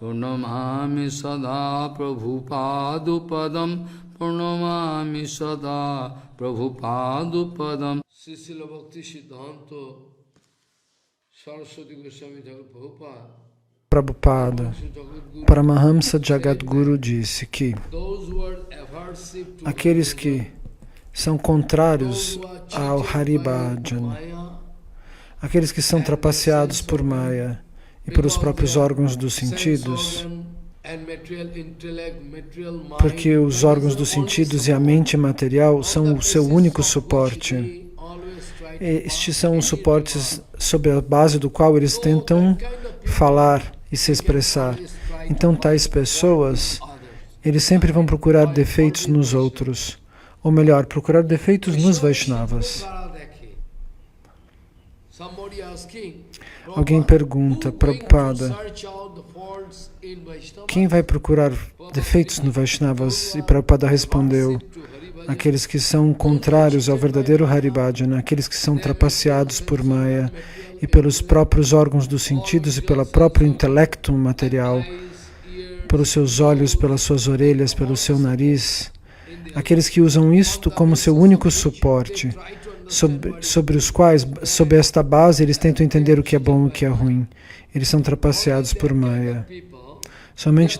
Purnamami Sada Prabhupadupadam Purnamami Sada Prabhupadupadam. Srila Bhakti Siddhanta Saraswati Goswami Thakur Prabhupada, Paramahamsa Jagadguru disse que aqueles que são contrários ao Haribhajana, aqueles que são trapaceados por Maya e pelos próprios órgãos dos sentidos, porque os órgãos dos sentidos e a mente material são o seu único suporte. Estes são os suportes sobre a base do qual eles tentam falar e se expressar. Então, tais pessoas, eles sempre vão procurar defeitos nos outros, ou melhor, procurar defeitos nos Vaishnavas. Alguém pergunta, Prabhupada, quem vai procurar defeitos no Vaishnavas? E Prabhupada respondeu, aqueles que são contrários ao verdadeiro Haribhajana, aqueles que são trapaceados por Maya e pelos próprios órgãos dos sentidos e pelo próprio intelecto material, pelos seus olhos, pelas suas orelhas, pelo seu nariz, aqueles que usam isto como seu único suporte, sobre os quais, sob esta base, eles tentam entender o que é bom e o que é ruim. Eles são trapaceados por Maya. Somente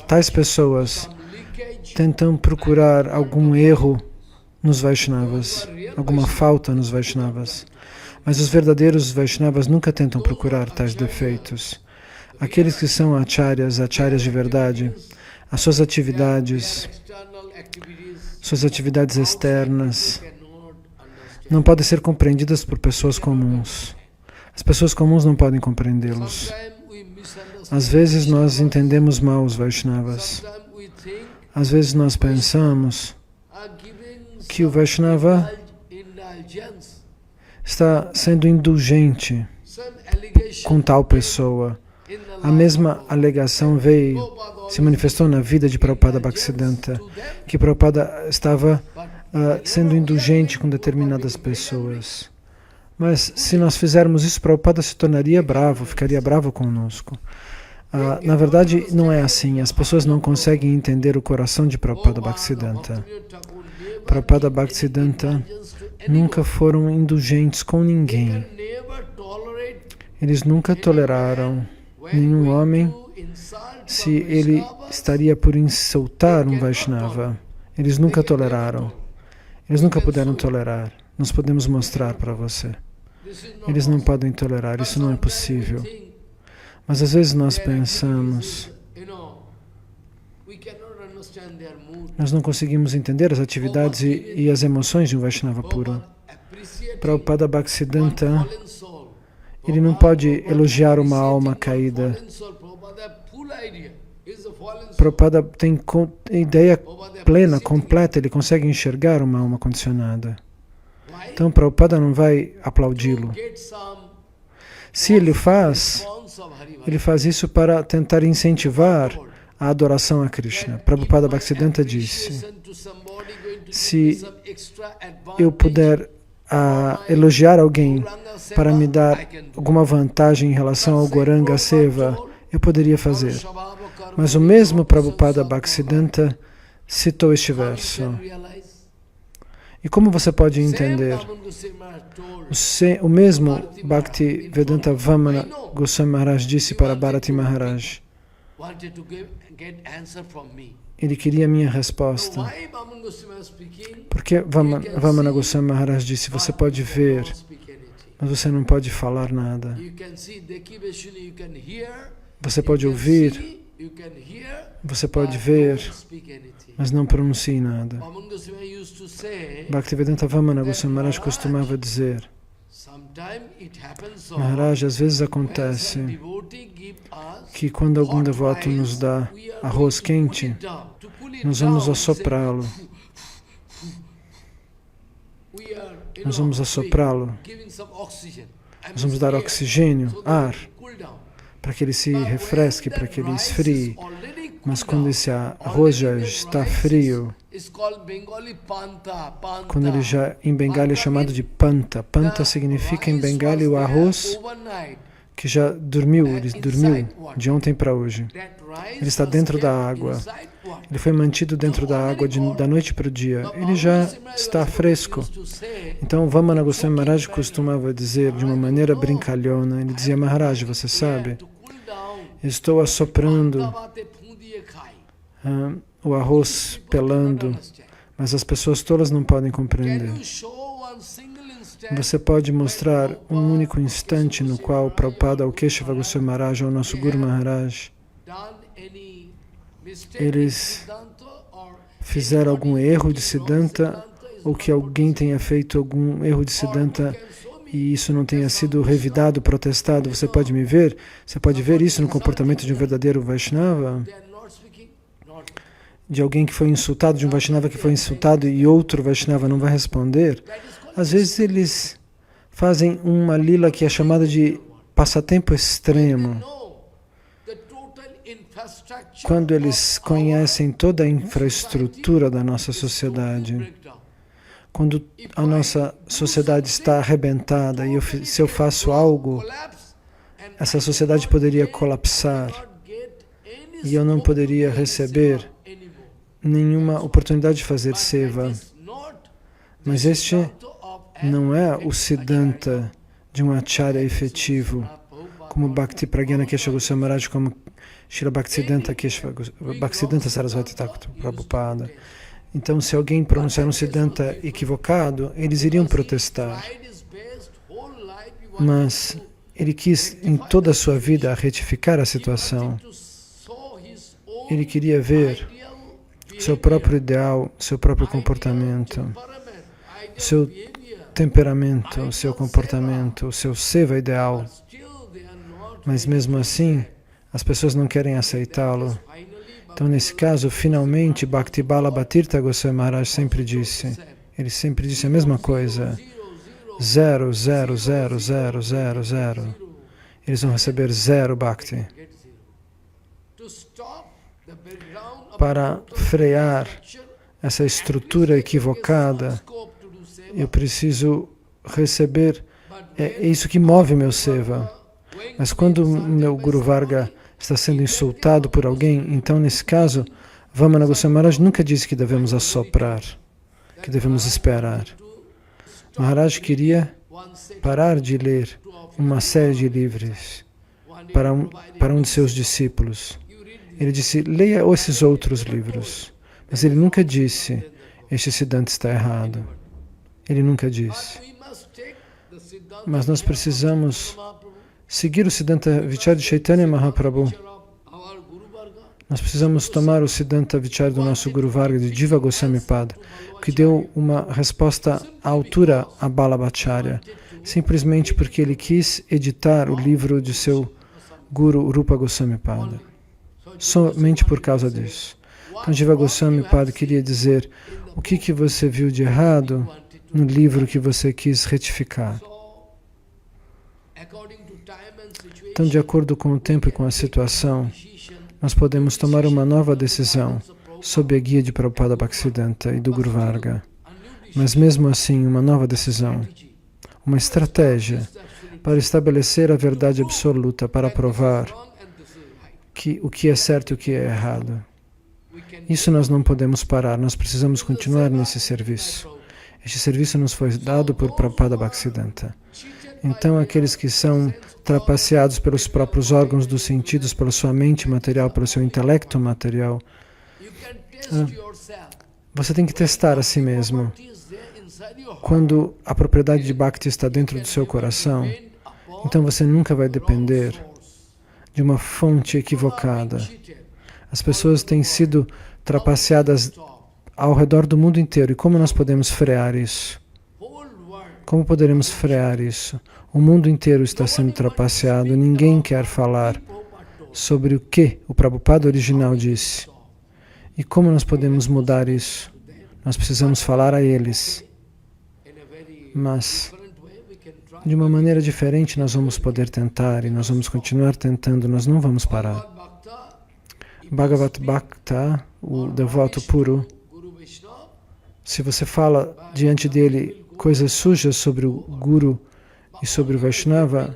tais pessoas tentam procurar algum erro nos Vaishnavas, alguma falta nos Vaishnavas. Mas os verdadeiros Vaishnavas nunca tentam procurar tais defeitos. Aqueles que são acharyas de verdade, as suas atividades externas, não podem ser compreendidas por pessoas comuns. As pessoas comuns não podem compreendê-los. Às vezes nós entendemos mal os Vaishnavas. Às vezes nós pensamos que o Vaishnava está sendo indulgente com tal pessoa. A mesma alegação se manifestou na vida de Prabhupada Bhaktisiddhanta, que Prabhupada estava sendo indulgente com determinadas pessoas. Mas se nós fizermos isso, Prabhupada se tornaria bravo, ficaria bravo conosco. Na verdade, não é assim. As pessoas não conseguem entender o coração de Prabhupada Bhaktisiddhanta. Prabhupada Bhaktisiddhanta nunca foram indulgentes com ninguém. Eles nunca toleraram nenhum homem se ele estaria por insultar um Vaishnava. Eles nunca toleraram. Eles nunca puderam tolerar. Nós podemos mostrar para você. Eles não podem tolerar, isso não é possível. Mas às vezes nós pensamos, nós não conseguimos entender as atividades e as emoções de um Vaishnava puro. Prabhupada Bhaktisiddhanta, ele não pode elogiar uma alma caída. Prabhupada tem ideia plena, completa, ele consegue enxergar uma alma condicionada. Então Prabhupada não vai aplaudi-lo. Se ele faz isso para tentar incentivar a adoração a Krishna. Prabhupada Bhaktisiddhanta disse, se eu puder elogiar alguém para me dar alguma vantagem em relação ao Gauranga Seva, eu poderia fazer. Mas o mesmo Prabhupada Bhaktisiddhanta citou este verso. E como você pode entender? O mesmo Bhaktivedanta Vamana Goswami Maharaj disse para Bharati Maharaj. Ele queria a minha resposta. Porque Vamana Goswami Maharaj disse, você pode ver, mas você não pode falar nada. Você pode ouvir, você pode ver, mas não pronuncie nada. Bhaktivedanta Vamana Goswami Maharaj costumava dizer, Maharaj, às vezes acontece que quando algum devoto nos dá arroz quente, nós vamos assoprá-lo. Nós vamos assoprá-lo. Nós vamos dar oxigênio, ar, para que ele se refresque, para que ele esfrie. Mas quando esse arroz já está frio, quando ele já em Bengali é chamado de panta. Panta significa em Bengali o arroz que já dormiu, ele dormiu de ontem para hoje. Ele está dentro da água. Ele foi mantido dentro da água da noite para o dia. Ele já está fresco. Então, Vamana Goswami Maharaj costumava dizer de uma maneira brincalhona, ele dizia: Maharaj, você sabe, estou assoprando o arroz pelando, mas as pessoas todas não podem compreender. Você pode mostrar um único instante no qual Prabhupada, o Keshava Goswami Maharaj ou o nosso Guru Maharaj, eles fizeram algum erro de Siddhanta ou que alguém tenha feito algum erro de Siddhanta e isso não tenha sido revidado, protestado? Você pode me ver? Você pode ver isso no comportamento de um verdadeiro Vaishnava? De alguém que foi insultado, de um Vaishnava que foi insultado e outro Vaishnava não vai responder? Às vezes eles fazem uma lila que é chamada de passatempo extremo. Quando eles conhecem toda a infraestrutura da nossa sociedade, quando a nossa sociedade está arrebentada e se eu faço algo, essa sociedade poderia colapsar e eu não poderia receber nenhuma oportunidade de fazer seva. Mas este não é o Siddhanta de um acharya efetivo, como Bhakti Pragyana Keshava Goswami Maharaj, como Srila Bhaktisiddhanta Sarasvati Thakur Prabhupada. Então, se alguém pronunciar um Siddhanta equivocado, eles iriam protestar. Mas ele quis, em toda a sua vida, retificar a situação. Ele queria ver seu próprio ideal, seu próprio comportamento, seu temperamento, seu comportamento, seu seva ideal. Mas mesmo assim, as pessoas não querem aceitá-lo. Então, nesse caso, finalmente, Bhakti Ballabha Goswami Maharaj sempre disse, ele sempre disse a mesma coisa: 0, 0, 0, 0, 0, 0. Eles vão receber 0 Bhakti. Para frear essa estrutura equivocada, eu preciso receber, é isso que move meu seva. Mas quando meu Guru Varga está sendo insultado por alguém, então nesse caso, Vamana Goswami Maharaj nunca disse que devemos assoprar, que devemos esperar. Maharaj queria parar de ler uma série de livros para um de seus discípulos. Ele disse: leia esses outros livros. Mas ele nunca disse: este Siddhanta está errado. Ele nunca disse. Mas nós precisamos seguir o Siddhanta Vichara de Chaitanya Mahaprabhu. Nós precisamos tomar o Siddhanta Vichara do nosso Guru Varga, de Jiva Goswami Pada, que deu uma resposta à altura a Ballabhacharya, simplesmente porque ele quis editar o livro de seu Guru Rupa Goswami Pada. Somente por causa disso. Então Jiva Goswami Pada queria dizer: o que você viu de errado no livro que você quis retificar? Então, de acordo com o tempo e com a situação, nós podemos tomar uma nova decisão sob a guia de Prabhupada Bhaktisiddhanta e do Guru Varga. Mas mesmo assim, uma nova decisão, uma estratégia para estabelecer a verdade absoluta, para provar o que é certo e o que é errado. Isso nós não podemos parar, nós precisamos continuar nesse serviço. Este serviço nos foi dado por Prabhupada Bhaktisiddhanta. Então, aqueles que são trapaceados pelos próprios órgãos dos sentidos, pela sua mente material, pelo seu intelecto material, você tem que testar a si mesmo. Quando a propriedade de Bhakti está dentro do seu coração, então você nunca vai depender de uma fonte equivocada. As pessoas têm sido trapaceadas ao redor do mundo inteiro. E como nós podemos frear isso? Como poderemos frear isso? O mundo inteiro está sendo trapaceado. Ninguém quer falar sobre o que o Prabhupada original disse. E como nós podemos mudar isso? Nós precisamos falar a eles. Mas, de uma maneira diferente, nós vamos poder tentar e nós vamos continuar tentando, nós não vamos parar. Bhagavat Bhakta, o devoto puro, se você fala diante dele coisas sujas sobre o Guru e sobre o Vaishnava,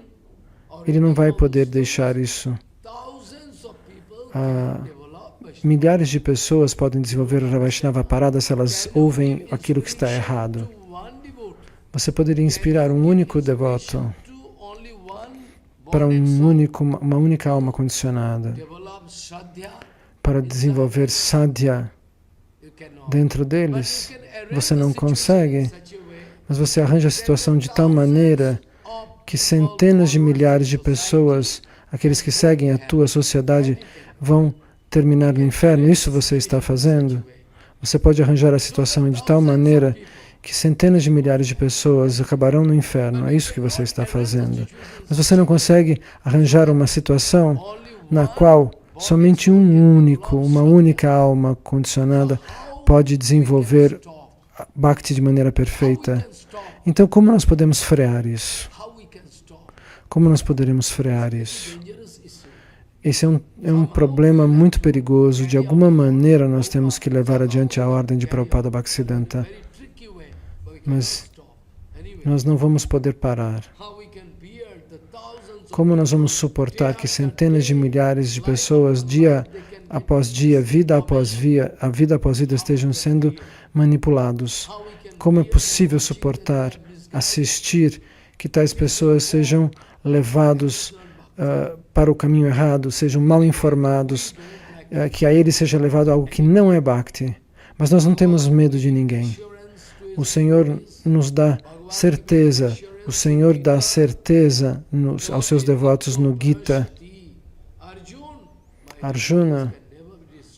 ele não vai poder deixar isso. Milhares de pessoas podem desenvolver a Vaishnava Parada se elas ouvem aquilo que está errado. Você poderia inspirar um único devoto para uma única alma condicionada, para desenvolver sadhya dentro deles. Você não consegue, mas você arranja a situação de tal maneira que centenas de milhares de pessoas, aqueles que seguem a tua sociedade, vão terminar no inferno. Isso você está fazendo. Você pode arranjar a situação de tal maneira que centenas de milhares de pessoas acabarão no inferno. É isso que você está fazendo. Mas você não consegue arranjar uma situação na qual somente uma única alma condicionada pode desenvolver Bhakti de maneira perfeita. Então, como nós podemos frear isso? Como nós poderemos frear isso? Esse é um problema muito perigoso. De alguma maneira, nós temos que levar adiante a ordem de Prabhupada Bhaktisiddhanta. Mas nós não vamos poder parar. Como nós vamos suportar que centenas de milhares de pessoas, dia após dia, vida após vida, estejam sendo manipulados? Como é possível suportar, assistir que tais pessoas sejam levados para o caminho errado, sejam mal informados, que a eles seja levado algo que não é Bhakti? Mas nós não temos medo de ninguém. O Senhor nos dá certeza. O Senhor dá certeza aos seus devotos no Gita. Arjuna,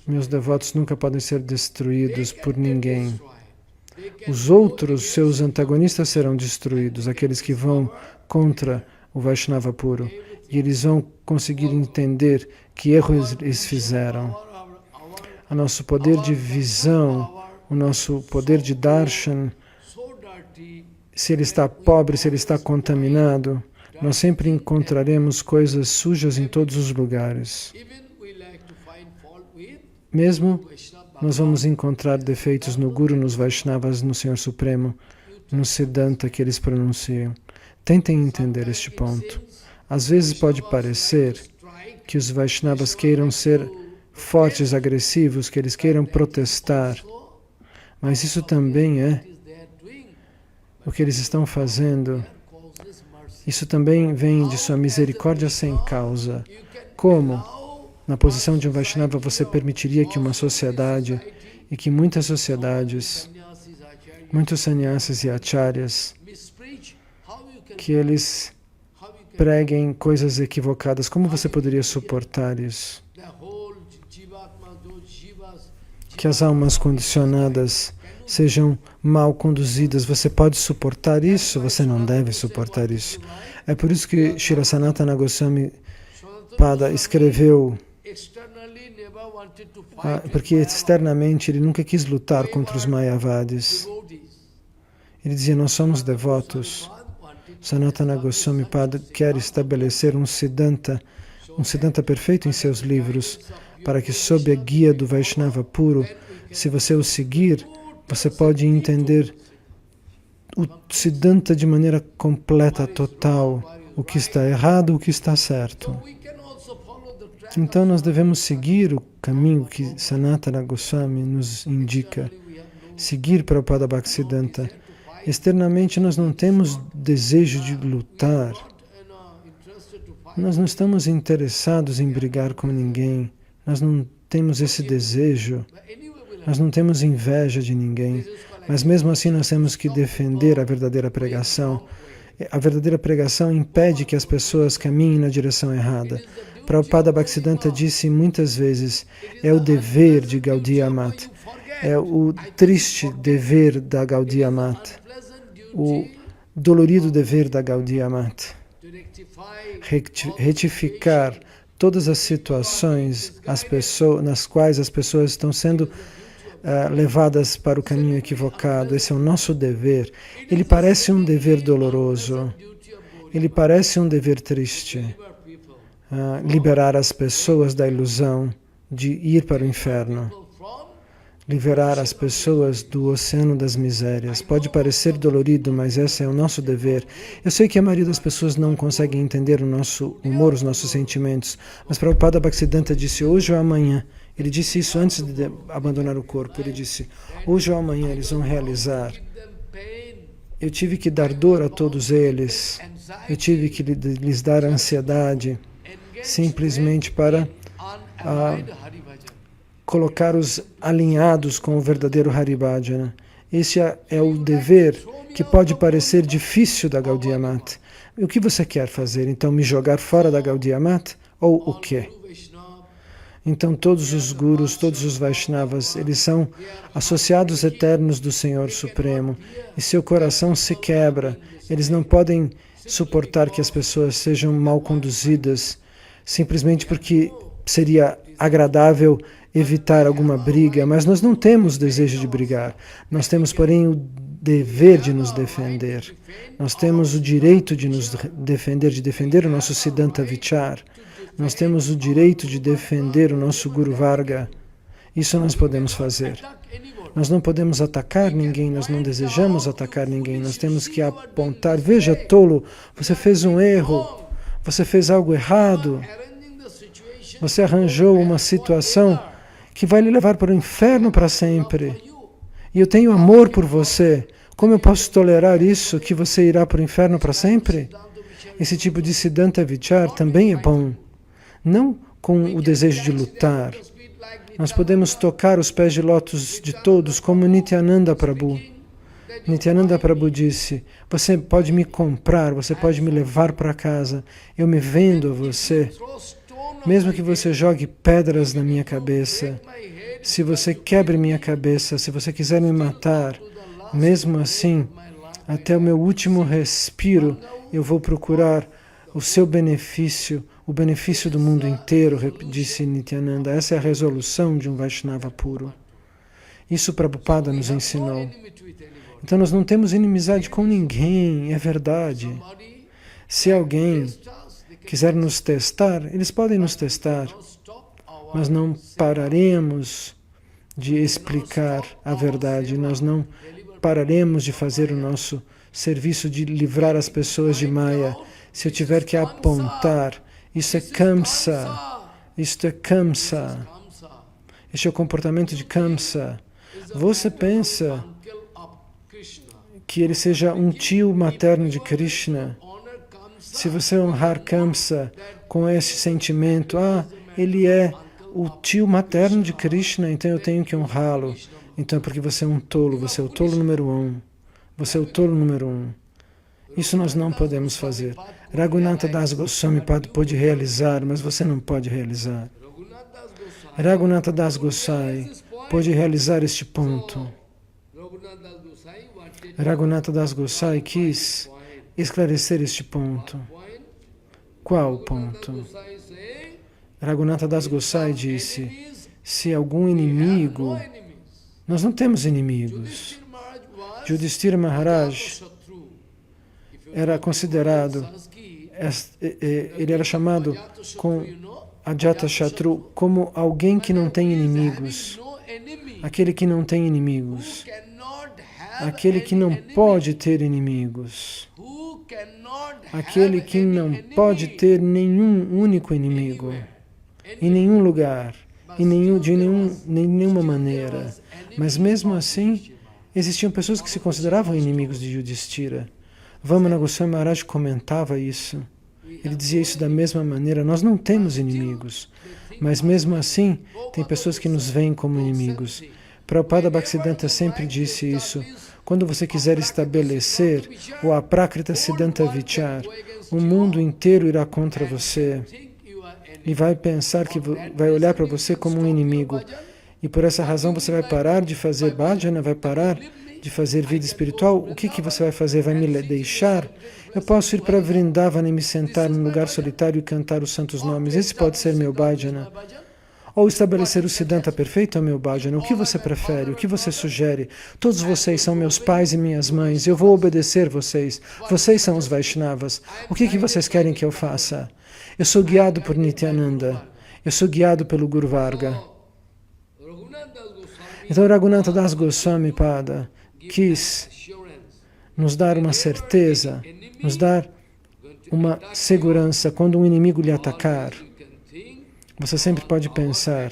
meus devotos nunca podem ser destruídos por ninguém. Os outros, seus antagonistas, serão destruídos, aqueles que vão contra o Vaishnava puro. E eles vão conseguir entender que erros eles fizeram. O nosso poder de visão, o nosso poder de darshan, se ele está pobre, se ele está contaminado, nós sempre encontraremos coisas sujas em todos os lugares. Mesmo nós vamos encontrar defeitos no Guru, nos Vaishnavas, no Senhor Supremo, no Siddhanta que eles pronunciam. Tentem entender este ponto. Às vezes pode parecer que os Vaishnavas queiram ser fortes, agressivos, que eles queiram protestar, mas isso também é o que eles estão fazendo. Isso também vem de sua misericórdia sem causa. Como, na posição de um Vaishnava, você permitiria que uma sociedade, e que muitas sociedades, muitos sannyasis e acharyas, que eles preguem coisas equivocadas? Como você poderia suportar isso? Que as almas condicionadas sejam mal conduzidas. Você pode suportar isso? Você não deve suportar isso. É por isso que Srila Sanatana Goswami Pada escreveu, porque externamente ele nunca quis lutar contra os Mayavadis. Ele dizia, nós somos devotos. Sanatana Goswami Pada quer estabelecer um Siddhanta perfeito em seus livros, para que sob a guia do Vaishnava puro, se você o seguir, você pode entender o Siddhanta de maneira completa, total, o que está errado, o que está certo. Então nós devemos seguir o caminho que Sanatana Goswami nos indica, seguir Prabhupada Bhaktisiddhanta. Externamente nós não temos desejo de lutar, nós não estamos interessados em brigar com ninguém, nós não temos esse desejo, nós não temos inveja de ninguém, mas mesmo assim nós temos que defender a verdadeira pregação. A verdadeira pregação impede que as pessoas caminhem na direção errada. Prabhupada Bhaktisiddhanta disse muitas vezes, é o dever de Gaudiya Mat, é o triste dever da Gaudiya Mat, o dolorido dever da Gaudiya Mat, retificar todas as situações nas quais as pessoas estão sendo levadas para o caminho equivocado. Esse é o nosso dever. Ele parece um dever doloroso, ele parece um dever triste, liberar as pessoas da ilusão de ir para o inferno, liberar as pessoas do oceano das misérias. Pode parecer dolorido, mas esse é o nosso dever. Eu sei que a maioria das pessoas não consegue entender o nosso humor, os nossos sentimentos, mas Prabhupada Bhaktisiddhanta disse hoje ou amanhã. Ele disse isso antes de abandonar o corpo. Ele disse, hoje ou amanhã eles vão realizar. Eu tive que dar dor a todos eles. Eu tive que lhes dar ansiedade, simplesmente para colocar-os alinhados com o verdadeiro Haribhajana. Esse é o dever que pode parecer difícil da Gaudiya Mata. O que você quer fazer? Então, me jogar fora da Gaudiya Mata? Ou o quê? Então, todos os gurus, todos os Vaishnavas, eles são associados eternos do Senhor Supremo. E seu coração se quebra. Eles não podem suportar que as pessoas sejam mal conduzidas, simplesmente porque seria agradável evitar alguma briga, mas nós não temos desejo de brigar. Nós temos, porém, o dever de nos defender. Nós temos o direito de nos defender, de defender o nosso Siddhanta Vichar. Nós temos o direito de defender o nosso Guru Varga. Isso nós podemos fazer. Nós não podemos atacar ninguém, nós não desejamos atacar ninguém. Nós temos que apontar, veja, tolo, você fez um erro, você fez algo errado, você arranjou uma situação que vai lhe levar para o inferno para sempre. E eu tenho amor por você. Como eu posso tolerar isso, que você irá para o inferno para sempre? Esse tipo de Siddhanta Vichar também é bom. Não com o desejo de lutar. Nós podemos tocar os pés de lótus de todos, como Nityananda Prabhu. Nityananda Prabhu disse, você pode me comprar, você pode me levar para casa, eu me vendo a você. Mesmo que você jogue pedras na minha cabeça, se você quebre minha cabeça, se você quiser me matar, mesmo assim, até o meu último respiro, eu vou procurar o seu benefício, o benefício do mundo inteiro, disse Nityananda. Essa é a resolução de um Vaishnava puro. Isso Prabhupada nos ensinou. Então nós não temos inimizade com ninguém, é verdade. Se alguém quiser nos testar, eles podem nos testar, mas não pararemos de explicar a verdade, nós não pararemos de fazer o nosso serviço de livrar as pessoas de Maya. Se eu tiver que apontar, isso é Kamsa, isto é Kamsa, este é o comportamento de Kamsa. Você pensa que ele seja um tio materno de Krishna? Se você honrar Kamsa com esse sentimento, ele é o tio materno de Krishna, então eu tenho que honrá-lo. Então é porque você é um tolo, você é o tolo número 1. Você é o tolo número 1. Isso nós não podemos fazer. Raghunatha Das Goswami pôde realizar, mas você não pode realizar. Raghunatha Das Goswami pôde realizar este ponto. Raghunatha Das Goswami quis esclarecer este ponto. Qual ponto? Raghunatha Das Goswami disse, se algum inimigo... Nós não temos inimigos. Yudhishthira Maharaj era considerado, ele era chamado com Ajatashatru como alguém que não tem inimigos. Aquele que não tem inimigos. Aquele que não pode ter inimigos. Aquele que não pode ter nenhum único inimigo. Em nenhum lugar. De nenhuma maneira. Mas mesmo assim, existiam pessoas que se consideravam inimigos de Yudhishthira. Vamana Goswami Maharaj comentava isso. Ele dizia isso da mesma maneira. Nós não temos inimigos. Mas mesmo assim, tem pessoas que nos veem como inimigos. Prabhupada Bhaktisiddhanta sempre disse isso. Quando você quiser estabelecer o Aprakrita Siddhanta Vichar, o mundo inteiro irá contra você e vai pensar que vai olhar para você como um inimigo. E por essa razão você vai parar de fazer bhajana, vai parar de fazer vida espiritual. O que você vai fazer? Vai me deixar? Eu posso ir para Vrindavana e me sentar num lugar solitário e cantar os santos nomes. Esse pode ser meu bhajana. Ou estabelecer o Siddhanta perfeito é meu bhajana. O que você prefere? O que você sugere? Todos vocês são meus pais e minhas mães. Eu vou obedecer vocês. Vocês são os Vaishnavas. O que vocês querem que eu faça? Eu sou guiado por Nityananda. Eu sou guiado pelo Guru Varga. Então Raghunatha Das Goswami Pada quis nos dar uma certeza, nos dar uma segurança quando um inimigo lhe atacar. Você sempre pode pensar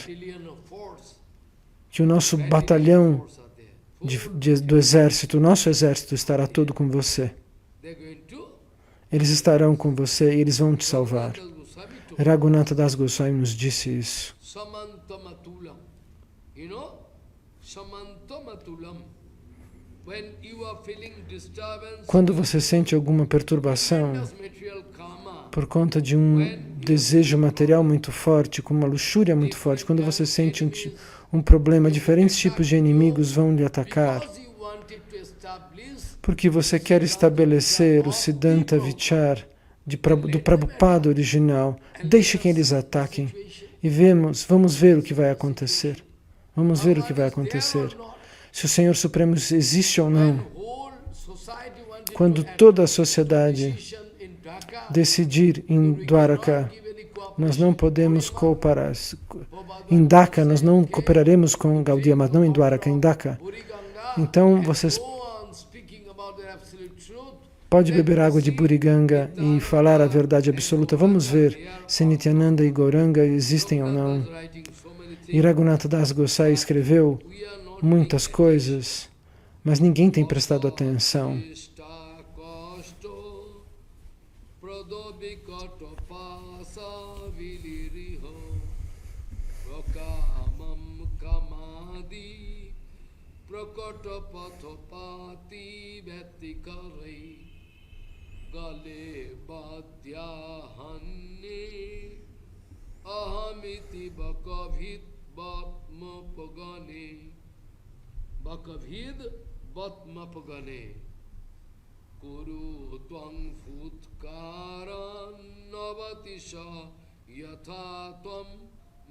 que o nosso batalhão do exército, o nosso exército estará todo com você. Eles estarão com você e eles vão te salvar. Raghunatha Das Goswami nos disse isso. Quando você sente alguma perturbação por conta de um desejo material muito forte, com uma luxúria muito forte, quando você sente um problema, diferentes tipos de inimigos vão lhe atacar, porque você quer estabelecer o Siddhanta Vichar do Prabhupada original. Deixe que eles ataquem e vamos ver o que vai acontecer. Vamos ver o que vai acontecer. Se o Senhor Supremo existe ou não. Quando toda a sociedade decidir em Dwaraka, nós não podemos cooperar. Em Dhaka, nós não cooperaremos com Gaudiya, mas não em Dwaraka, em Dhaka. Então, vocês podem beber água de Buriganga e falar a verdade absoluta. Vamos ver se Nityananda e Gauranga existem ou não. E Raghunatha Das Goswami escreveu muitas coisas, mas ninguém tem prestado atenção. Bhakavid Batmapagane Kuru Twang Futkaran Navatisha Yatha Tvam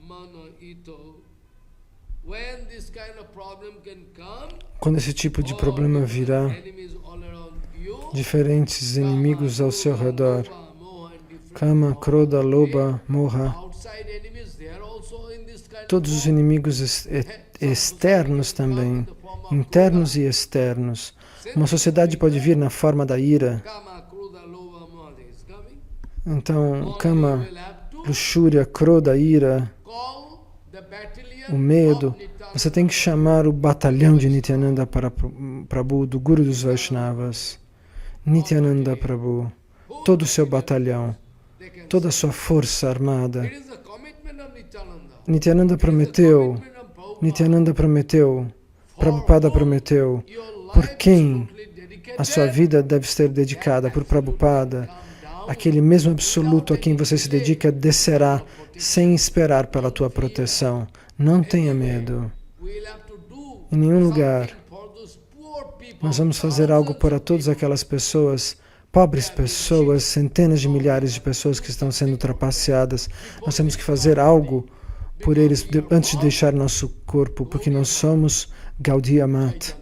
Mana Ito. When this kind of problem can come, quando esse tipo de problema virá, diferentes inimigos ao seu redor, Kama, Krodha, Lobha, Moha, todos os inimigos externos também, internos e externos. Uma sociedade pode vir na forma da ira. Então, Kama, luxúria, Krodha, ira, o medo. Você tem que chamar o batalhão de Nityananda Prabhu, do Guru dos Vaishnavas. Nityananda Prabhu, todo o seu batalhão, toda a sua força armada. Nityananda prometeu, Prabhupada prometeu, por quem a sua vida deve ser dedicada, por Prabhupada, aquele mesmo absoluto a quem você se dedica descerá sem esperar pela tua proteção. Não tenha medo. Em nenhum lugar. Nós vamos fazer algo para todas aquelas pessoas, pobres pessoas, centenas de milhares de pessoas que estão sendo trapaceadas. Nós temos que fazer algo por eles antes de deixar nosso corpo, porque nós somos Gaudiya Mat,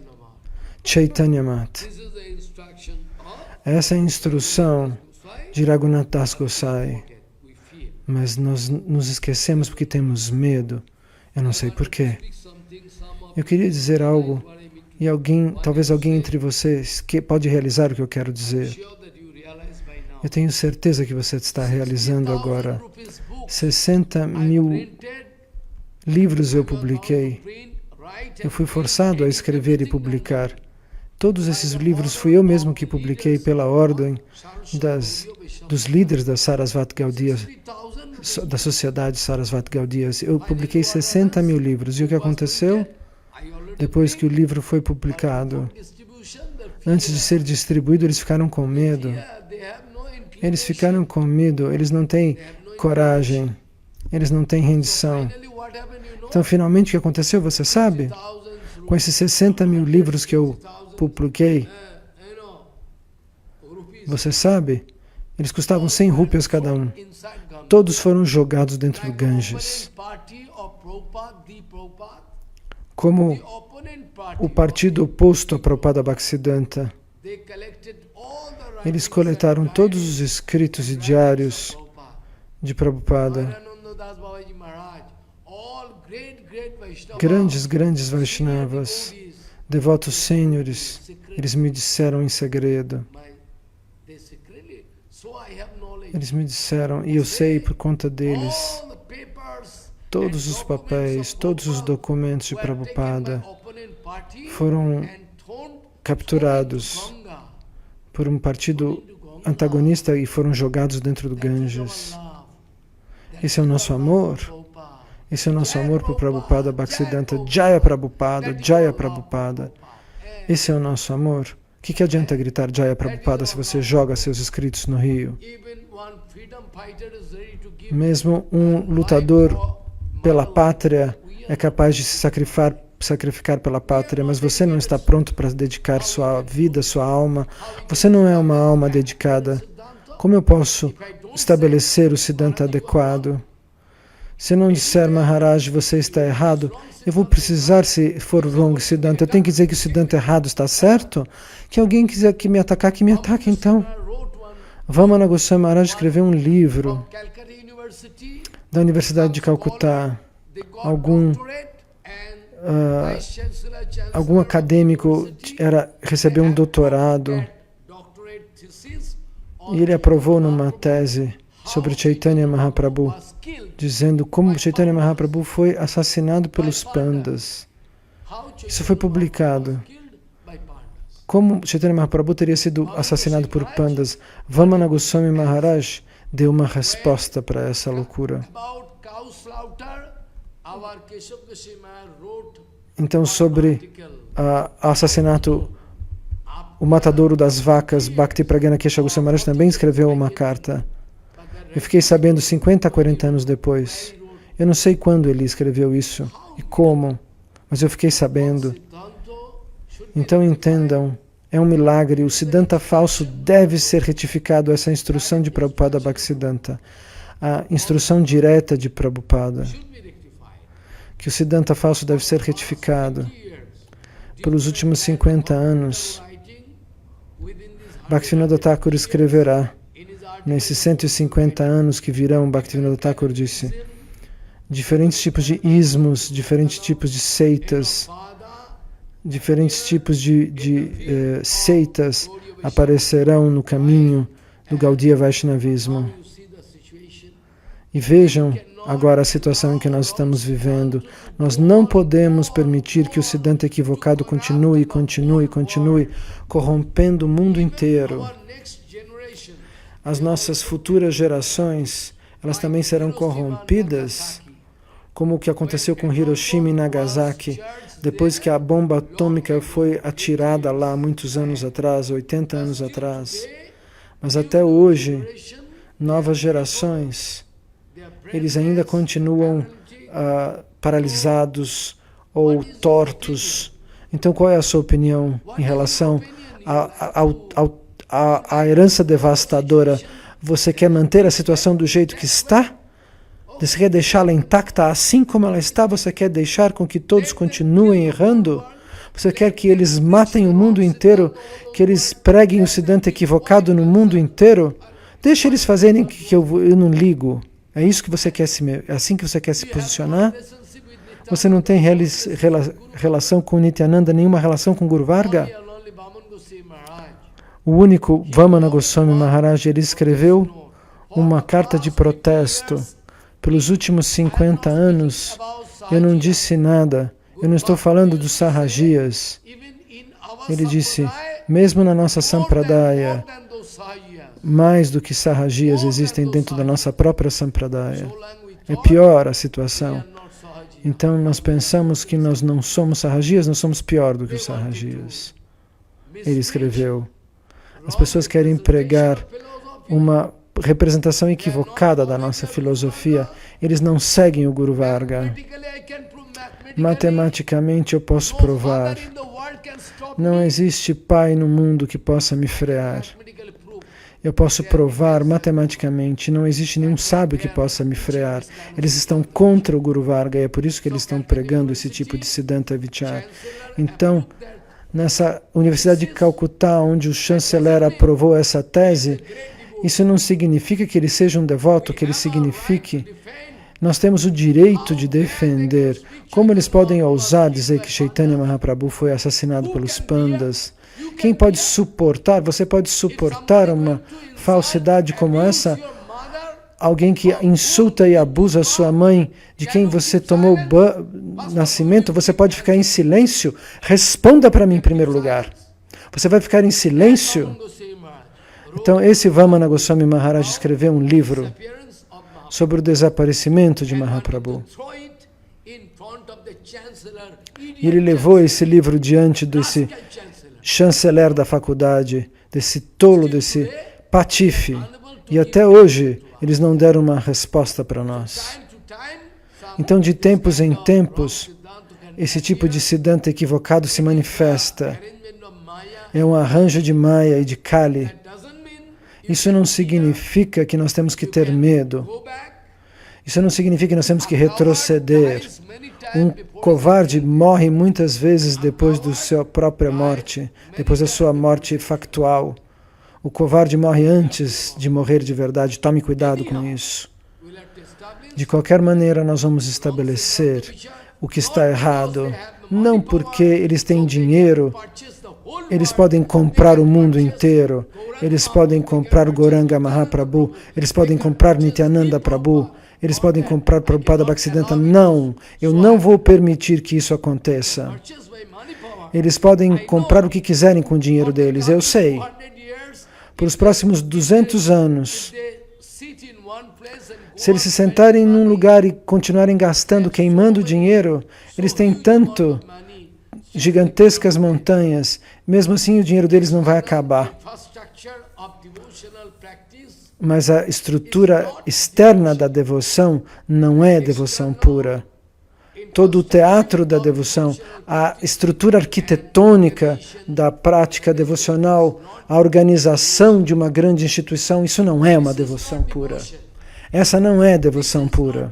Chaitanya Mat. Essa é a instrução de Raghunatha Das Goswami. Mas nós nos esquecemos porque temos medo. Eu não sei porquê. Eu queria dizer algo e talvez alguém entre vocês que pode realizar o que eu quero dizer. Eu tenho certeza que você está realizando agora. 60 mil livros eu publiquei. Eu fui forçado a escrever e publicar. Todos esses livros fui eu mesmo que publiquei pela ordem dos líderes da Sarasvati Gaudiya, da sociedade Sarasvati Gaudiya. Eu publiquei 60 mil livros. E o que aconteceu? Depois que o livro foi publicado, antes de ser distribuído, eles ficaram com medo. Eles ficaram com medo, eles não têm coragem, eles não têm rendição. Então, finalmente, o que aconteceu, você sabe? Com esses 60 mil livros que eu publiquei, você sabe? Eles custavam 100 rúpias cada um. Todos foram jogados dentro do Ganges. Como o partido oposto a Prabhupada Bhaktisiddhanta. Eles coletaram todos os escritos e diários de Prabhupada. grandes Vaishnavas, devotos sêniores, eles me disseram em segredo. Eles me disseram, e eu sei por conta deles, todos os papéis, todos os documentos de Prabhupada foram capturados por um partido antagonista e foram jogados dentro do Ganges. Esse é o nosso amor. Esse é o nosso amor por Prabhupada Bhaktisiddhanta. Jaya Prabhupada, Jaya Prabhupada. Esse é o nosso amor. O que adianta gritar Jaya Prabhupada se você joga seus escritos no rio? Mesmo um lutador pela pátria é capaz de se sacrificar pela pátria, mas você não está pronto para dedicar sua vida, sua alma. Você não é uma alma dedicada. Como eu posso estabelecer o Siddhanta adequado? Se eu não disser, Maharaj, você está errado, eu vou precisar, se for wrong Siddhanta, eu tenho que dizer que o Siddhanta errado está certo? Que alguém quiser que me atacar, que me ataque então. Vamana Goswami Maharaj escreveu um livro da Universidade de Calcutá. Algum acadêmico recebeu um doutorado e ele aprovou numa tese sobre Chaitanya Mahaprabhu, dizendo como Chaitanya Mahaprabhu foi assassinado pelos pandas. Isso foi publicado. Como Chaitanya Mahaprabhu teria sido assassinado por pandas? Vamana Goswami Maharaj deu uma resposta para essa loucura. Então, sobre o assassinato, o matadouro das vacas, Bhakti Pragyana Kesha Goswami Maharaj também escreveu uma carta. Eu fiquei sabendo 50 a 40 anos depois. Eu não sei quando ele escreveu isso e como, mas eu fiquei sabendo. Então entendam, é um milagre. O Siddhanta falso deve ser retificado, essa instrução de Prabhupada Bhaktisiddhanta. A instrução direta de Prabhupada. Que o Siddhanta falso deve ser retificado. Pelos últimos 50 anos, Bhaktivinoda Thakur escreverá. Nesses 150 anos que virão, Bhaktivinoda Thakur disse, diferentes tipos de ismos, diferentes tipos de seitas, diferentes tipos de seitas aparecerão no caminho do Gaudiya Vaishnavismo. E vejam agora a situação em que nós estamos vivendo. Nós não podemos permitir que o Siddhanta equivocado continue, corrompendo o mundo inteiro. As nossas futuras gerações, elas também serão corrompidas, como o que aconteceu com Hiroshima e Nagasaki, depois que a bomba atômica foi atirada lá muitos anos atrás, 80 anos atrás. Mas até hoje, novas gerações, eles ainda continuam paralisados ou tortos. Então, qual é a sua opinião em relação à herança devastadora? Você quer manter a situação do jeito que está? Você quer deixá-la intacta assim como ela está? Você quer deixar com que todos continuem errando? Você quer que eles matem o mundo inteiro? Que eles preguem o Siddhanta equivocado no mundo inteiro? Deixa eles fazerem que eu não ligo. É isso que você quer é assim que você quer se posicionar? Você não tem relação com Nityananda, nenhuma relação com Guru Varga? O único Vamana Goswami Maharaj, ele escreveu uma carta de protesto. Pelos últimos 50 anos, eu não disse nada. Eu não estou falando dos Sahajias. Ele disse, mesmo na nossa Sampradaya, mais do que Sahajias existem dentro da nossa própria Sampradaya. É pior a situação. Então nós pensamos que nós não somos Sahajias, nós somos pior do que os Sahajias. Ele escreveu. As pessoas querem pregar uma representação equivocada da nossa filosofia. Eles não seguem o Guru Varga. Matematicamente eu posso provar. Não existe pai no mundo que possa me frear. Eu posso provar matematicamente, não existe nenhum sábio que possa me frear. Eles estão contra o Guru Varga e é por isso que eles estão pregando esse tipo de Siddhanta Vichar. Então, nessa Universidade de Calcutá, onde o chanceler aprovou essa tese, isso não significa que ele seja um devoto, que ele signifique Nós temos o direito de defender. Como eles podem ousar dizer que Chaitanya Mahaprabhu foi assassinado pelos pandas? Quem pode suportar? Você pode suportar uma falsidade como essa? Alguém que insulta e abusa sua mãe, de quem você tomou nascimento, você pode ficar em silêncio? Responda para mim em primeiro lugar. Você vai ficar em silêncio? Então, esse Vamana Goswami Maharaj escreveu um livro sobre o desaparecimento de Mahaprabhu. E ele levou esse livro diante desse chanceler da faculdade, desse tolo, desse patife. E até hoje, eles não deram uma resposta para nós. Então, de tempos em tempos, esse tipo de Siddhanta equivocado se manifesta. É um arranjo de Maya e de Kali. Isso não significa que nós temos que ter medo. Isso não significa que nós temos que retroceder. Um covarde morre muitas vezes depois da sua própria morte, depois da sua morte factual. O covarde morre antes de morrer de verdade. Tome cuidado com isso. De qualquer maneira, nós vamos estabelecer o que está errado. Não porque eles têm dinheiro, eles podem comprar o mundo inteiro. Eles podem comprar Gauranga Mahaprabhu. Eles podem comprar Nityananda Prabhu. Eles podem comprar Prabhupada Bhaktisiddhanta. Não, eu não vou permitir que isso aconteça. Eles podem comprar o que quiserem com o dinheiro deles, eu sei. Por os próximos 200 anos, se eles se sentarem num lugar e continuarem gastando, queimando dinheiro, eles têm tanto gigantescas montanhas, mesmo assim o dinheiro deles não vai acabar. Mas a estrutura externa da devoção não é devoção pura. Todo o teatro da devoção, a estrutura arquitetônica da prática devocional, a organização de uma grande instituição, isso não é uma devoção pura. Essa não é devoção pura.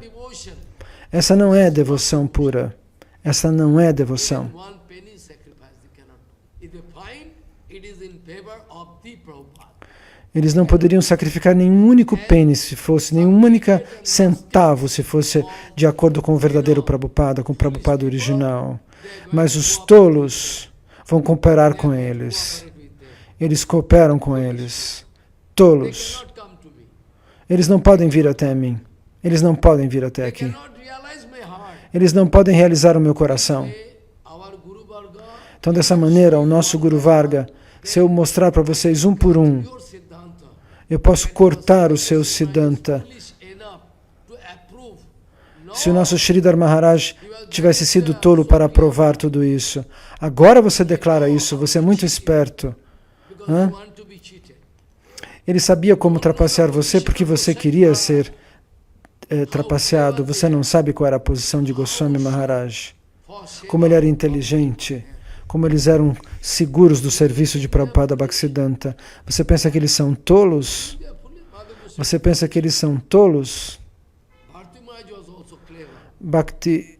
Essa não é devoção pura. Essa não é devoção. Eles não poderiam sacrificar nenhum único pênis, se fosse, nenhum único centavo, se fosse de acordo com o verdadeiro Prabhupada, com o Prabhupada original. Mas os tolos vão cooperar com eles. Eles cooperam com eles. Tolos. Eles não podem vir até mim. Eles não podem vir até aqui. Eles não podem realizar o meu coração. Então, dessa maneira, o nosso Guru Varga, se eu mostrar para vocês um por um, eu posso cortar o seu Siddhanta. Se o nosso Sridhar Maharaj tivesse sido tolo para aprovar tudo isso. Agora você declara isso, você é muito esperto. Hã? Ele sabia como trapacear você porque você queria ser trapaceado. Você não sabe qual era a posição de Goswami Maharaj. Como ele era inteligente. Como eles eram seguros do serviço de Prabhupada Bhaktisiddhanta. Você pensa que eles são tolos? Você pensa que eles são tolos? Bharati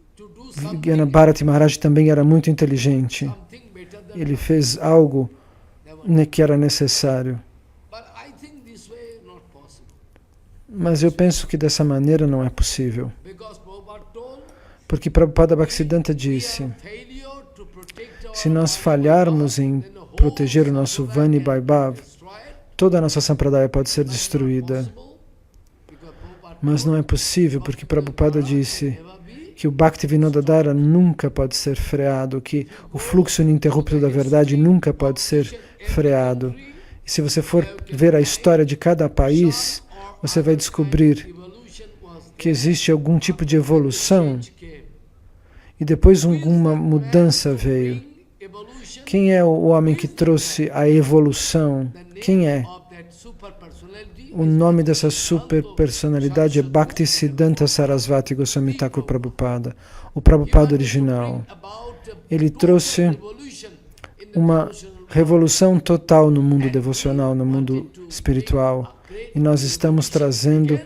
Maharaj também era muito inteligente. Ele fez algo que era necessário. Mas eu penso que dessa maneira não é possível. Porque Prabhupada Bhaktisiddhanta disse: se nós falharmos em proteger o nosso Vani Vaibhav, toda a nossa Sampradaya pode ser destruída. Mas não é possível, porque Prabhupada disse que o Bhaktivinoda Dhara nunca pode ser freado, que o fluxo ininterrupto da verdade nunca pode ser freado. E se você for ver a história de cada país, você vai descobrir que existe algum tipo de evolução e depois alguma mudança veio. Quem é o homem que trouxe a evolução? Quem é? O nome dessa superpersonalidade é Bhaktisiddhanta Sarasvati Goswami Thakur Prabhupada, o Prabhupada original. Ele trouxe uma revolução total no mundo devocional, no mundo espiritual. E nós estamos trazendo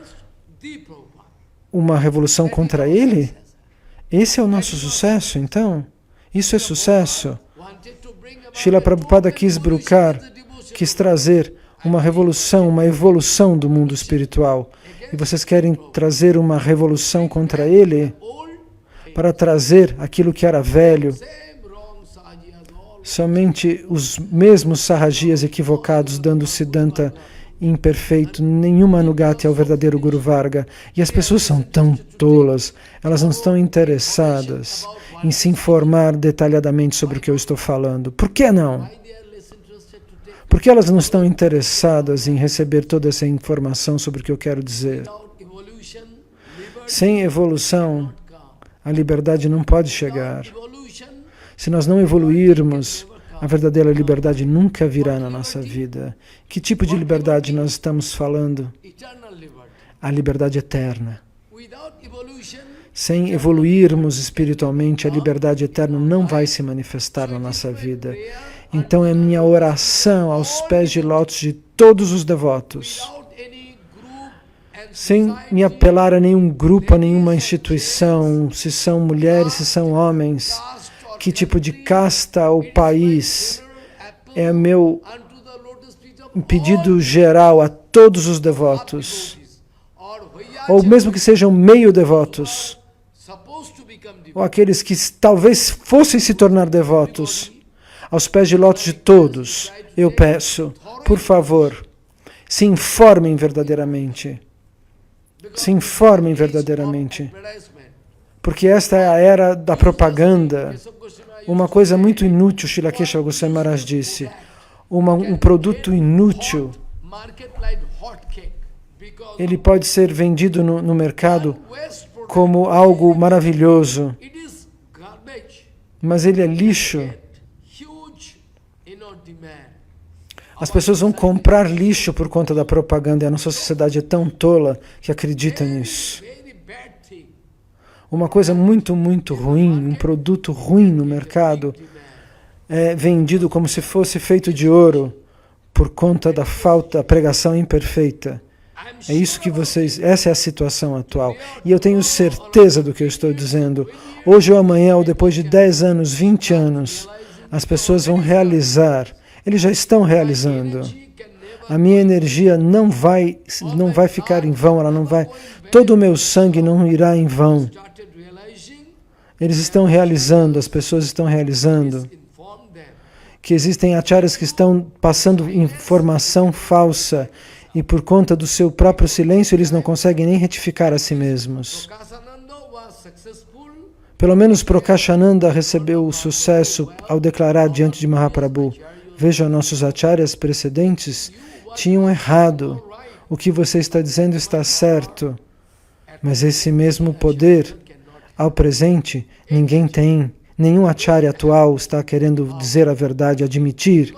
uma revolução contra ele? Esse é o nosso sucesso, então? Isso é sucesso? Srila Prabhupada quis trazer uma revolução, uma evolução do mundo espiritual. e vocês querem trazer uma revolução contra ele, para trazer aquilo que era velho. Somente os mesmos Sahajias equivocados, dando Siddhanta imperfeito, nenhuma Anugati é o verdadeiro Guru Varga. E as pessoas são tão tolas, elas não estão interessadas em se informar detalhadamente sobre o que eu estou falando. Por que não? Por que elas não estão interessadas em receber toda essa informação sobre o que eu quero dizer? Sem evolução, a liberdade não pode chegar. Se nós não evoluirmos, a verdadeira liberdade nunca virá na nossa vida. Que tipo de liberdade nós estamos falando? A liberdade eterna. Sem evoluirmos espiritualmente, a liberdade eterna não vai se manifestar na nossa vida. Então é minha oração aos pés de lótus de todos os devotos, sem me apelar a nenhum grupo, a nenhuma instituição, se são mulheres, se são homens, que tipo de casta ou país, é meu pedido geral a todos os devotos, ou mesmo que sejam meio devotos, ou aqueles que talvez fossem se tornar devotos, aos pés de lótus de todos, eu peço, por favor, se informem verdadeiramente. Se informem verdadeiramente. Porque esta é a era da propaganda. Uma coisa muito inútil, Srila Keshava Goswami Maharaj disse. Um produto inútil. Ele pode ser vendido no mercado como algo maravilhoso. Mas ele é lixo. As pessoas vão comprar lixo por conta da propaganda e a nossa sociedade é tão tola que acredita nisso. Uma coisa muito, muito ruim, um produto ruim no mercado é vendido como se fosse feito de ouro por conta da falta, da pregação imperfeita. É isso que essa é a situação atual. E eu tenho certeza do que eu estou dizendo. Hoje ou amanhã, ou depois de 10 anos, 20 anos, as pessoas vão realizar. Eles já estão realizando. A minha energia não vai ficar em vão, todo o meu sangue não irá em vão. Eles estão realizando, as pessoas estão realizando que existem acharyas que estão passando informação falsa e por conta do seu próprio silêncio eles não conseguem nem retificar a si mesmos. Pelo menos Prakashananda recebeu o sucesso ao declarar diante de Mahaprabhu: vejam, nossos acharyas precedentes tinham errado. O que você está dizendo está certo. Mas esse mesmo poder, ao presente, ninguém tem. Nenhum acharya atual está querendo dizer a verdade, admitir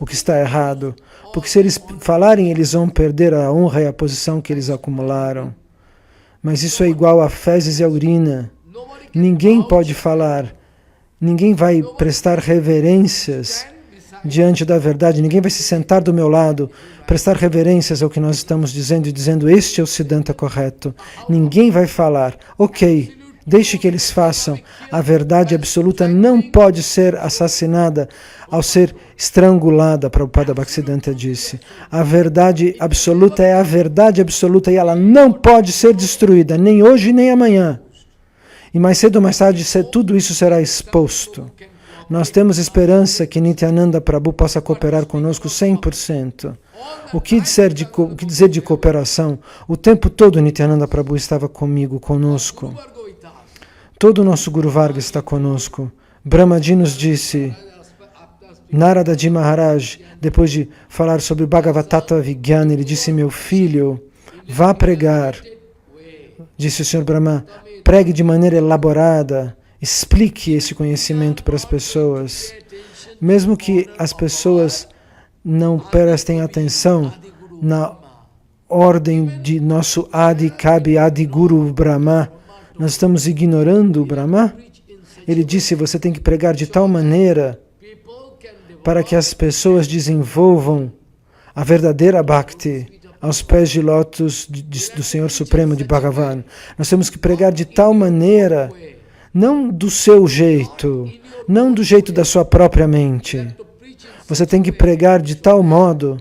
o que está errado. Porque se eles falarem, eles vão perder a honra e a posição que eles acumularam. Mas isso é igual a fezes e a urina. Ninguém pode falar, ninguém vai prestar reverências diante da verdade, ninguém vai se sentar do meu lado, prestar reverências ao que nós estamos dizendo e dizendo, este é o Siddhanta correto. Ninguém vai falar, ok, deixe que eles façam. A verdade absoluta não pode ser assassinada ao ser estrangulada, Prabhupada Bhaktisiddhanta disse. A verdade absoluta é a verdade absoluta e ela não pode ser destruída, nem hoje nem amanhã. E mais cedo ou mais tarde tudo isso será exposto. Nós temos esperança que Nityananda Prabhu possa cooperar conosco 100%. O que dizer de cooperação? O tempo todo Nityananda Prabhu estava conosco. Todo o nosso Guru Varga está conosco. Brahmaji nos disse, Narada Ji Maharaj, depois de falar sobre Bhagavatattva Vijnana, ele disse, meu filho, vá pregar. Disse o Sr. Brahma, pregue de maneira elaborada, explique esse conhecimento para as pessoas. Mesmo que as pessoas não prestem atenção na ordem de nosso Adi Kabi Adi Guru Brahma, nós estamos ignorando o Brahma. Ele disse, você tem que pregar de tal maneira para que as pessoas desenvolvam a verdadeira Bhakti aos pés de lótus do Senhor Supremo de Bhagavan. Nós temos que pregar de tal maneira, não do seu jeito, não do jeito da sua própria mente. Você tem que pregar de tal modo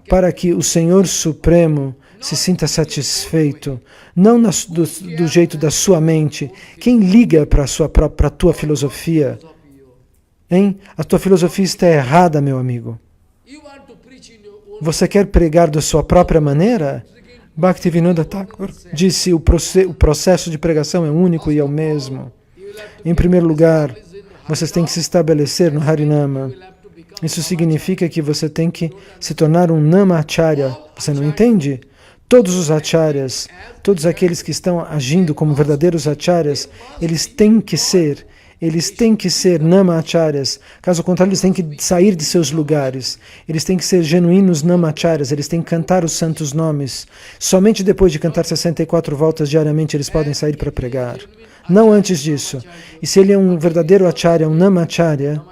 para que o Senhor Supremo se sinta satisfeito, não do jeito da sua mente. Quem liga para a tua filosofia? Hein? A tua filosofia está errada, meu amigo. Você quer pregar da sua própria maneira? Bhaktivinoda Thakur disse, o processo de pregação é único e é o mesmo. Em primeiro lugar, vocês têm que se estabelecer no Harinama. Isso significa que você tem que se tornar um Namacharya. Você não entende? Todos os acharyas, todos aqueles que estão agindo como verdadeiros acharyas, eles têm que ser Namacharyas. Caso contrário, eles têm que sair de seus lugares. Eles têm que ser genuínos Namacharyas. Eles têm que cantar os santos nomes. Somente depois de cantar 64 voltas diariamente, eles podem sair para pregar. Não antes disso. E se ele é um verdadeiro acharya, um Namacharya,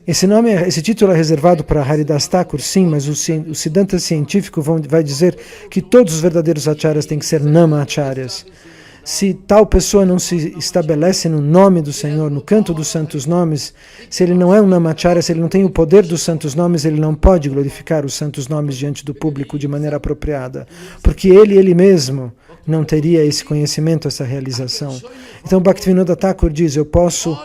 esse título é reservado para Haridas Thakur, sim, mas o Siddhanta científico vai dizer que todos os verdadeiros acharyas têm que ser Namacharyas. Se tal pessoa não se estabelece no nome do Senhor, no canto dos santos nomes, se ele não é um Namacharya, se ele não tem o poder dos santos nomes, ele não pode glorificar os santos nomes diante do público de maneira apropriada, porque ele mesmo não teria esse conhecimento, essa realização. Então Bhaktivinoda Thakur diz, eu posso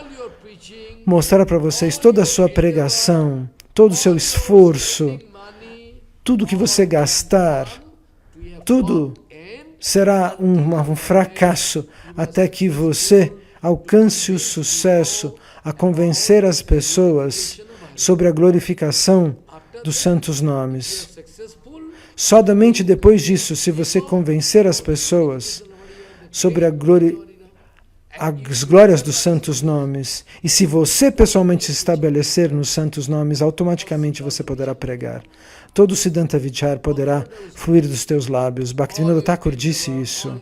mostrar para vocês toda a sua pregação, todo o seu esforço, tudo que você gastar, tudo será um fracasso até que você alcance o sucesso a convencer as pessoas sobre a glorificação dos santos nomes. Somente depois disso, se você convencer as pessoas sobre as glórias dos santos nomes, e se você pessoalmente se estabelecer nos santos nomes, automaticamente você poderá pregar. Todo o Siddhanta Vichar poderá fluir dos teus lábios. Bhaktivinoda Thakur disse isso.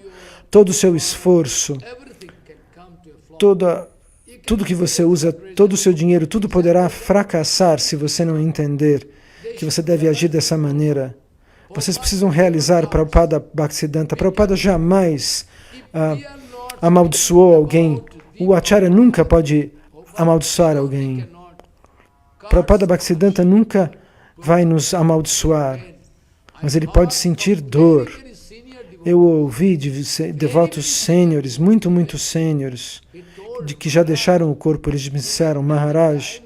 Todo o seu esforço, tudo que você usa, todo o seu dinheiro, tudo poderá fracassar se você não entender que você deve agir dessa maneira. Vocês precisam realizar Prabhupada Bhaktisiddhanta. Prabhupada jamais amaldiçoou alguém. O Acharya nunca pode amaldiçoar alguém. Prabhupada Bhaktisiddhanta nunca vai nos amaldiçoar, mas ele pode sentir dor. Eu ouvi de devotos sêniores, muito sêniores, de que já deixaram o corpo, eles me disseram, Maharaj,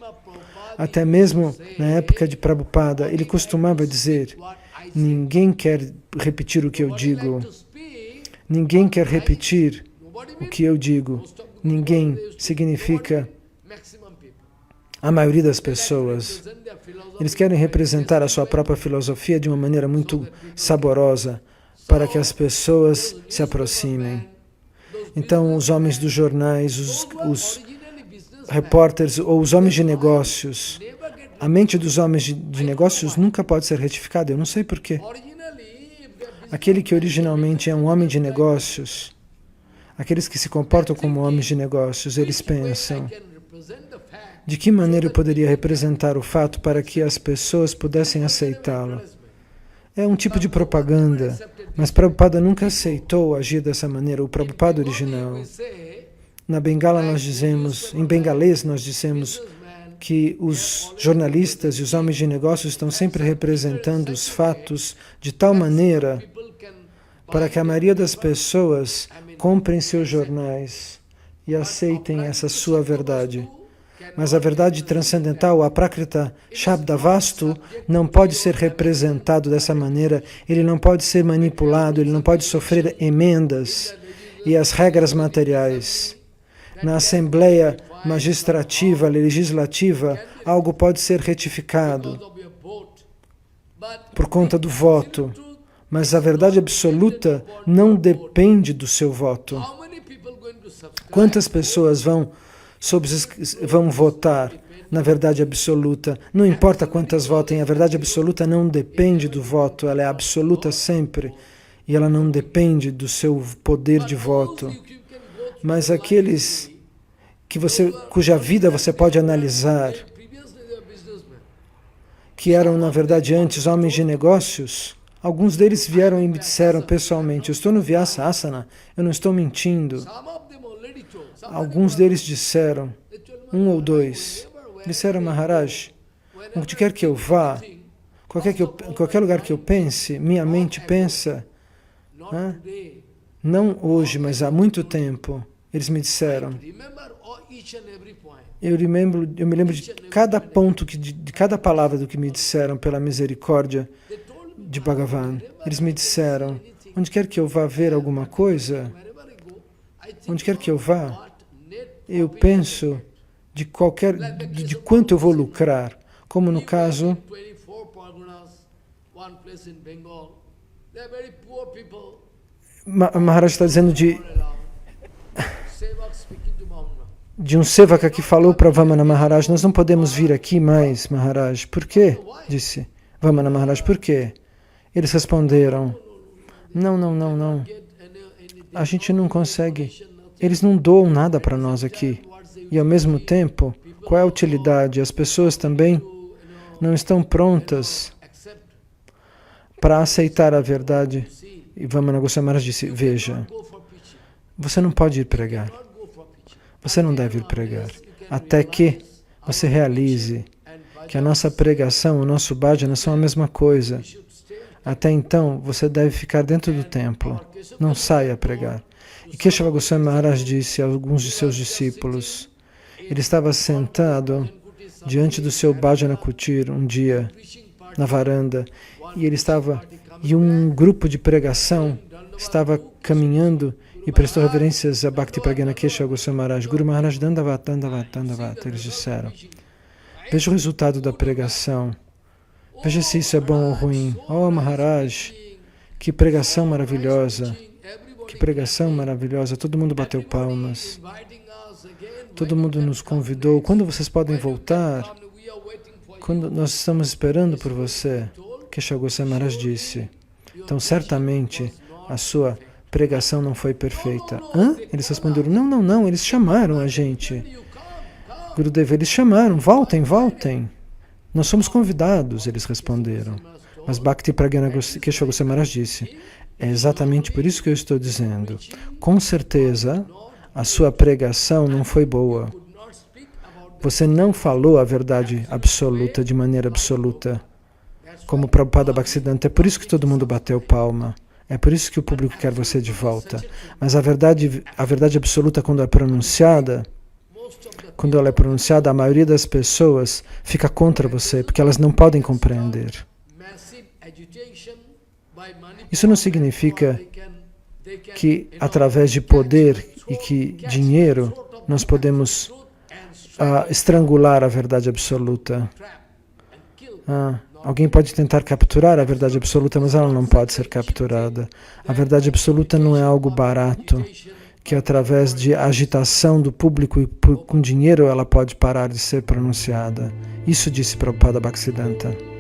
até mesmo na época de Prabhupada, ele costumava dizer, ninguém quer repetir o que eu digo. Ninguém quer repetir o que eu digo. Ninguém significa a maioria das pessoas. Eles querem representar a sua própria filosofia de uma maneira muito saborosa, para que as pessoas se aproximem. Então, os homens dos jornais, os repórteres ou os homens de negócios, a mente dos homens de negócios nunca pode ser retificada, eu não sei porquê. Aquele que originalmente é um homem de negócios, aqueles que se comportam como homens de negócios, eles pensam, de que maneira eu poderia representar o fato para que as pessoas pudessem aceitá-lo? É um tipo de propaganda, mas Prabhupada nunca aceitou agir dessa maneira, o Prabhupada original. Na Bengala nós dizemos, em bengalês nós dizemos que os jornalistas e os homens de negócios estão sempre representando os fatos de tal maneira para que a maioria das pessoas comprem seus jornais e aceitem essa sua verdade. Mas a verdade transcendental, a Prakrita Shabdavastu, não pode ser representado dessa maneira, ele não pode ser manipulado, ele não pode sofrer emendas e as regras materiais. Na Assembleia Magistrativa, Legislativa, algo pode ser retificado por conta do voto, mas a verdade absoluta não depende do seu voto. Quantas pessoas vão votar na verdade absoluta? Não importa quantas votem, a verdade absoluta não depende do voto, ela é absoluta sempre, e ela não depende do seu poder de voto. Mas aqueles cuja vida você pode analisar, que eram, na verdade, antes homens de negócios, alguns deles vieram e me disseram pessoalmente, eu estou no Vyasa Asana, eu não estou mentindo. Alguns deles disseram, um ou dois, disseram, Maharaj, onde quer que eu vá, qualquer lugar que eu pense, minha mente pensa, não hoje, mas há muito tempo, eles me disseram. Eu me lembro de cada ponto, de cada palavra do que me disseram pela misericórdia de Bhagavan. Eles me disseram, onde quer que eu vá ver alguma coisa, onde quer que eu vá, eu penso de quanto eu vou lucrar. Como no caso, Maharaj está dizendo de um sevaka que falou para Vamana Maharaj, nós não podemos vir aqui mais, Maharaj. Por quê? Disse Vamana Maharaj, por quê? Eles responderam, não. A gente não consegue. Eles não doam nada para nós aqui. E ao mesmo tempo, qual é a utilidade? As pessoas também não estão prontas para aceitar a verdade. E Vamana Goswami Maharaj disse, veja, você não pode ir pregar. Você não deve ir pregar. Até que você realize que a nossa pregação, o nosso bhajana são a mesma coisa. Até então, você deve ficar dentro do templo. Não saia a pregar. E Keshava Goswami Maharaj disse a alguns de seus discípulos, ele estava sentado diante do seu bhajana kutir um dia, na varanda, e um grupo de pregação estava caminhando e prestou reverências a Bhakti Pragyana Keshava Goswami Maharaj. Guru Maharaj Dandavat, eles disseram. Veja o resultado da pregação. Veja se isso é bom ou ruim. Oh Maharaj, que pregação maravilhosa. Que pregação maravilhosa. Todo mundo bateu palmas. Todo mundo nos convidou. Quando vocês podem voltar? Quando nós estamos esperando por você. Keshava Goswami Maharaj disse. Então, certamente, a sua pregação não foi perfeita. Hã? Eles responderam, não, eles chamaram a gente. Gurudeva, eles chamaram, voltem. Nós somos convidados, eles responderam. Mas Bhakti Pragyana Keshava Goswami Maharaj disse, é exatamente por isso que eu estou dizendo. Com certeza, a sua pregação não foi boa. Você não falou a verdade absoluta, de maneira absoluta, como Prabhupada Bhaktisiddhanta. É por isso que todo mundo bateu palma. É por isso que o público quer você de volta. Mas a verdade absoluta, quando ela é pronunciada, a maioria das pessoas fica contra você, porque elas não podem compreender. Isso não significa que, através de poder e que dinheiro, nós podemos estrangular a verdade absoluta. Alguém pode tentar capturar a verdade absoluta, mas ela não pode ser capturada. A verdade absoluta não é algo barato, que através de agitação do público e com dinheiro ela pode parar de ser pronunciada. Isso disse Prabhupada Bhaktisiddhanta.